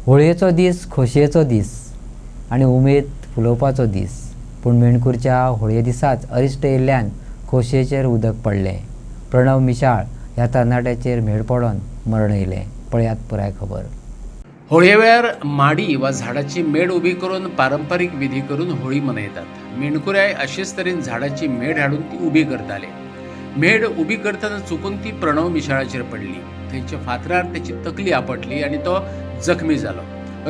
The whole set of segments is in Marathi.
होळयेचो दीस खोशयेचो दीस आनी उमेद फुलोवपाचो दीस, पूण मेणकुरच्या होळये दिसाच अरिश्ट येयल्ल्यान खोशयेचेर उदक पडलें. प्रणव मिसाळ ह्या तरणाट्याचेर मेड पडोन मरण येयलें. पळयात पुराय खबर. होळये वेळार माडी वा झाडाची मेड उबी करून पारंपारीक विधी करून होळी मनयतात. मेणकुऱ्याय अशेच तरेन झाडाची मेड हाडून ती उबी करताले. मेड उबी करतना चुकून ती प्रणव मिसाळाचेर पडली. थंयच्या फातरार त्याची तकली आपटली आनी तो जखमी जालो.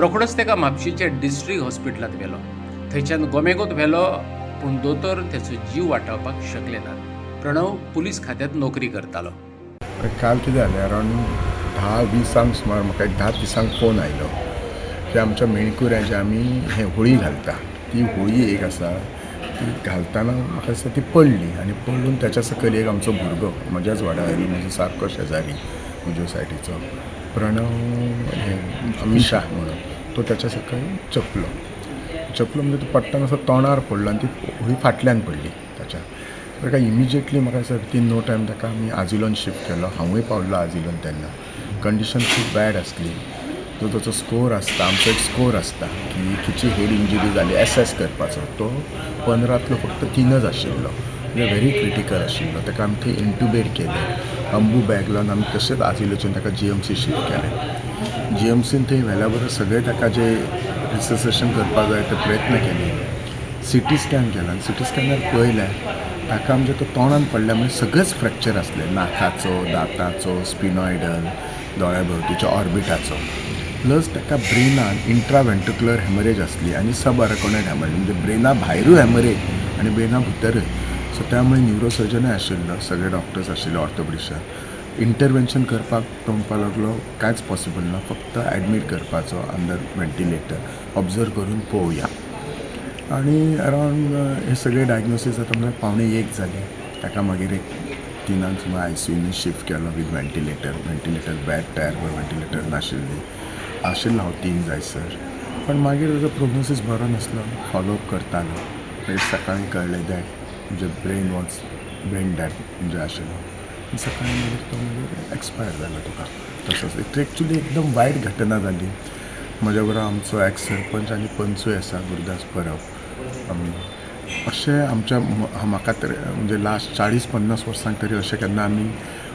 रोखडोच ताका म्हापशेच्या डिस्ट्रिक्ट हॉस्पिटलांत व्हेलो. थंयच्यान गोमेगूत व्हेलो, पूण दोतोर ताचो जीव वाटावपाक शकले नात. प्रणव पुलीस खात्यांत नोकरी करतालो. काल कितें जालें, अरावंड 10-20 सुमार म्हाका एक 10 दिसांक फोन आयलो की आमच्या मेणकुऱ्याचे आमी हें होळी घालता. ती होळी एक आसा, ती घालतना म्हाका दिसता ती पडली आनी पडून त्याच्या सकयल एक आमचो भुरगो म्हज्याच वाड्यावयलो, म्हजो सारको शेजारी म्हज्या सायडीचो प्रणव मिशा म्हणून, तो त्याच्या सकयल चपलो म्हणजे तो पडटाना असो तोंडार पडलो आनी ती होळी फाटल्यान पडली ताच्या. ताका इमिजिएटली म्हाका दिसता विथीन नो टायम ताका आमी आजिलोन शिफ्ट केलो. हांवूय पावल्लो आजिलोन तेन्ना. कंडिशन खूब बॅड आसली. जो ताचो स्कोर आसता, आमचो एक स्कोर आसता की खंयची हेड इंजरी जाली एसेस करपाचो, तो 15तलो फक्त 3च आशिल्लो, म्हणजे व्हेरी क्रिटिकल आशिल्लो. ताका आमी थंय इंटुबेट केलें, अंबू बॅग लावन आमी तशेंच आजिलोच्यान ताका GMC शिफ्ट केलें. GMCन थंय व्हेल्या बरोबर सगळे ताका जे रिससेशन करपाक जाय ते प्रयत्न केले. CT स्कॅन केला आनी CT स्कॅनार पळयलें ताका म्हणजे तो तोंडान पडल्या म्हणजे सगळेच फ्रॅक्चर आसले, नाकाचो, दांताचो, स्पिनॉयडल, दोळ्या भोंवतीच्या ऑर्बिटाचो, प्लस ताका ब्रेनान इंट्राव्हेंट्रिक्युलर हॅमरेज आसली आनी सब अराकोनॉइड हॅमरेज, म्हणजे ब्रेना भायरूय हॅमरेज आनी ब्रेना भितरूय. सो त्यामुळे न्यूरोसर्जनूय आशिल्लो, सगळे डॉक्टर्स आशिल्ले, ऑर्थोपेडिशियन. इंटरवेन्शन करपाक तो म्हणपाक लागलो कांयच पॉसिबल ना, फक्त एडमीट करपाचो अंडर व्हेंटिलेटर, ऑब्जर्व करून पळोवया. आनी अरावंड हे सगळे डायग्नोसीस जाता म्हणजे 1:15 जाली. ताका मागीर एक 3 सुमार ICUनी शिफ्ट केलो वीथ व्हेंटिलेटर बॅड टायर वर व्हेंटिलेटर नाशिल्ली. आशिल्लो हांव 3 जायसर, पण मागीर ताजो प्रोग्नोसीस बरो नासलो. फॉलोअप करतालो. मागीर सकाळीं कळ्ळें दॅट म्हणजे ब्रेन डॅड म्हणजे आशिल्लो. सकाळीं मागीर तो मागीर एक्सपायर जालो. तुका तसोच एक्चुली एकदम वायट घटना जाली. म्हज्या बरोबर आमचो एक्स सरपंच आनी पंचूय आसा, गुरुदास परब. अशें आमच्या म्हाका तर म्हणजे लास्ट 40-50 वर्सांक तरी अशें केन्ना आमी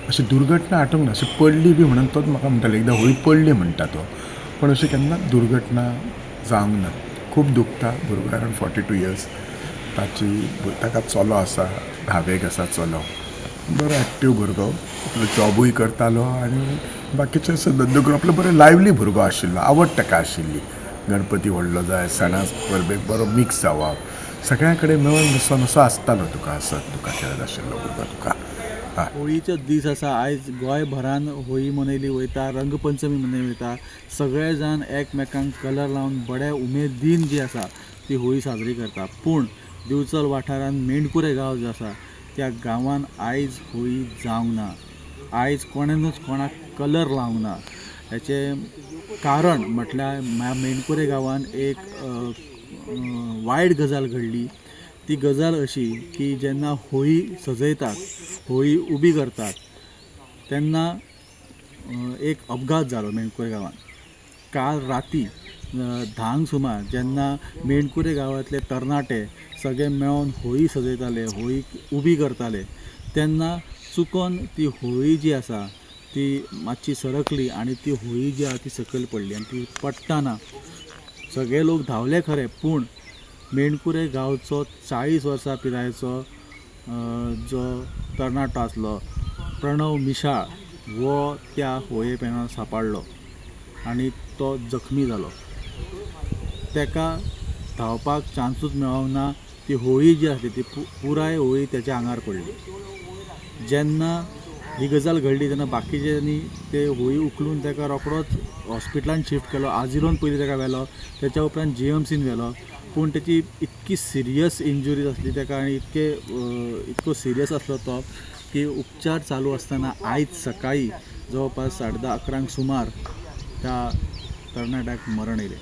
अशी दुर्घटना आठवंक ना. अशी पडली बी म्हणून तोच म्हाका म्हणटालो एकदां होळी पडली म्हणटा तो, पण अशी केन्ना दुर्घटना जावंक ना. खूब दुखता. भुरगो अरावंड 42 इयर्स. ताका चलो आसा, 10वेक आसा चलो. बरो एक्टीव भुरगो, आपलो जॉबूय करतालो आनी बाकीचे धंदो करून आपलो बरो लायव्हली भुरगो आशिल्लो. आवड ताका आशिल्ली. गणपती व्हडलो जाय, सणा परबेक बरो मिक्स जावप, सगळ्यां कडेन मेळून बसोन असो आसतालो. तुका खेळत आशिल्लो भुरगो तुका. होळीचो दीस आसा. आयज गोंयभरान होळी मनयली वयता, रंगपंचमी मनयली वयता. सगळे जाण एकमेकांक कलर लावन बड्या उमेदीन जी आसा ती होळी साजरी करता. पूण दिवचल वाठारान मेणकुरे गांव जो आसा त्या गांवान आयज होळी जावंक ना. आयज कोणेनूच कोणाक कलर लावंक ना. हेचें कारण म्हटल्यार मेणकुरे गांवान एक वायट गजाल घडली. ती गजाल अशी की जेन्ना होळी सजयतात, होळी उबी करतात, तेन्ना एक अपघात जालो मेणकुरे गांवान. काल राती 10 सुमार जेन्ना मेणकुरे गांवांतले तरणाटे सगळे मेळोन होळी सजयताले, होळी उबी करताले, तेन्ना चुकोन ती होळी जी आसा ती मातशी सरकली आनी ती होळी जी आसा ती सकयल पडली. आनी ती पडटाना सगळे लोक धांवले खरे, पूण मेणकुरे गांवचो 40 वर्सां पिरायेचो जो तरणाटो आसलो प्रणव मिसाळ हो त्या होळये पेणार सांपाडलो आनी तो जखमी जालो. ताका धांवपाक चान्सूच मेळोंक ना. ती होळी जी आसली ती पुराय होळी त्याच्या आंगार पडली. जेन्ना ही गजाल घडली तेन्ना बाकीच्यांनी ते होळी उखलून ताका रोखडोच हॉस्पिटलांत शिफ्ट केलो. आजिलोन पयलीं ताका व्हेलो, त्याच्या उपरांत GMCन व्हेलो, पूण ताची इतकी सिरियस इंजुरीज आसली ताका आनी इतको सिरियस आसलो तो की उपचार चालू आसतना आयज सकाळीं जवळपास 10:30-11 सुमार त्या तरणाट्याक मरण येयलें.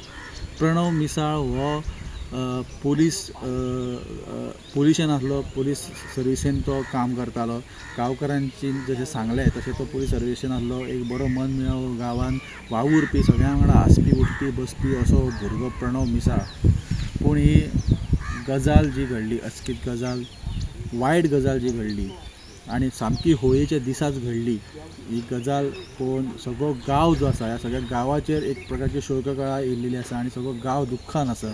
प्रणव मिसाळ हो पुलिशेन आसलो, पुलीस सर्विसेन तो काम करतालो. गांवकारांची जशें सांगलें तशें तो पुलीस सर्विसेन आसलो. एक बरो मनमेळाव गांवान वावुरपी, सगळ्यां वांगडा हांसपी उठपी बसपी असो भुरगो प्रणव मिसाळ. पूण ही गजाल जी घडली, अचकीत गजाल, वायट गजाल जी घडली आनी सामकी होळयेच्या दिसाच घडली, ही गजाल पळोवन सगळो गांव जो आसा ह्या सगळ्या गांवाचेर एक प्रकारची शोककळा येयलेली आसा आनी सगळो गांव दुख्खान आसा.